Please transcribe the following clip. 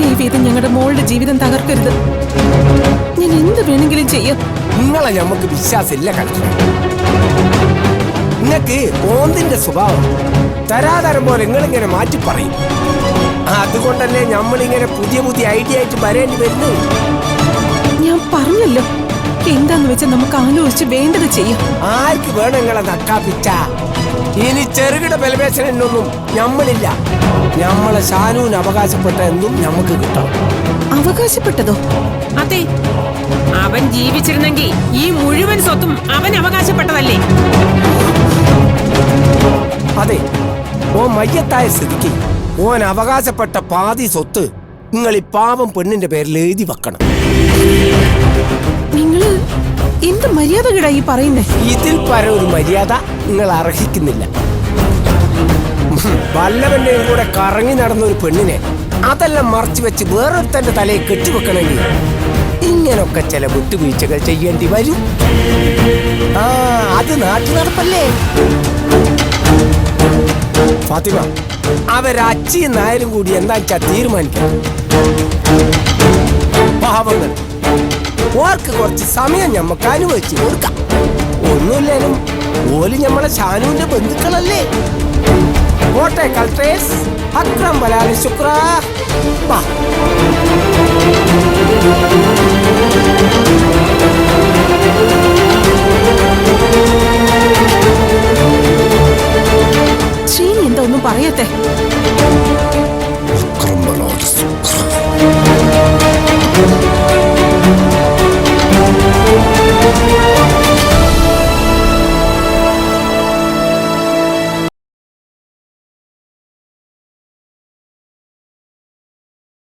ദൈവീത് ഞങ്ങളുടെ മോളുടെ ജീവിതം തകർക്കരുത്. ഞാൻ എന്ത് വേണമെങ്കിലും ചെയ്യാം. നിങ്ങളെ ഞമ്മക്ക് വിശ്വാസമില്ല കളക്ടർ. നിങ്ങക്ക് ഓന്തിന്റെ സ്വഭാവം തരാതരം പോലെ നിങ്ങളിങ്ങനെ മാറ്റി പറയും. അതുകൊണ്ടല്ലേ നമ്മളിങ്ങനെ പുതിയ പുതിയ ഐഡിയ ആയിട്ട് വരേണ്ടി വരുന്നത്. ഞാൻ പറഞ്ഞല്ലോ, എന്താന്ന് വെച്ചാൽ നമുക്ക് ആലോചിച്ച് വേണ്ടത് ചെയ്യാം. ആർക്ക് വേണം നിങ്ങളെ നക്കാപ്പിച്ച? ഇനി ചെറുകിട ബലപേശനൊന്നും നമ്മളില്ല. നമ്മളെ ഷാനുവിന് അവകാശപ്പെട്ട എന്തും നമുക്ക് കിട്ടണം. അവകാശപ്പെട്ടതോ? അതെ, അവൻ ജീവിച്ചിരുന്നെങ്കിൽ ഈ മുഴുവൻ സ്വത്തും അവൻ അവകാശപ്പെട്ടതല്ലേ? അതെ, ഓൻ മയ്യത്തായ സ്ഥിതിക്ക് ഓൻ അവകാശപ്പെട്ട പാതി സ്വത്ത് നിങ്ങൾ ഈ പാവം പെണ്ണിന്റെ പേരിൽ എഴുതി വെക്കണം. നിങ്ങള് എന്ത് മര്യാദകളായി പറയുന്നേ? ഇതിൽ പര ഒരു മര്യാദ നിങ്ങൾ അർഹിക്കുന്നില്ല. വല്ലവന്റെയും കൂടെ കറങ്ങി നടന്ന ഒരു പെണ്ണിനെ അതെല്ലാം മറച്ചു വെച്ച് വേറൊരുത്തന്റെ തലയെ കെട്ടിവെക്കണമെങ്കിൽ ഇങ്ങനൊക്കെ ചില വിട്ടുവീഴ്ചകൾ ചെയ്യേണ്ടി വരും. അത് നാട്ടു നടപ്പല്ലേ. ഫാത്തിമ, അവരച്ചിയും നായരും കൂടി എന്താ വെച്ചാ തീരുമാനിക്കാം. പാവങ്ങൾ ഓർക്ക് കുറച്ച് സമയം ഞമ്മക്ക് അനുവദിച്ചു കൊടുക്കാം. ഒന്നുമില്ലേലും ഓല് ഞമ്മളെ ഷാനുവിന്റെ ബന്ധുക്കളല്ലേ. കോട്ടെ കളക്ടറേഴ്സ്, അക്രം ബലാലി ശുക്ര. ശ്രീനി എന്താ ഒന്നും പറയട്ടെ?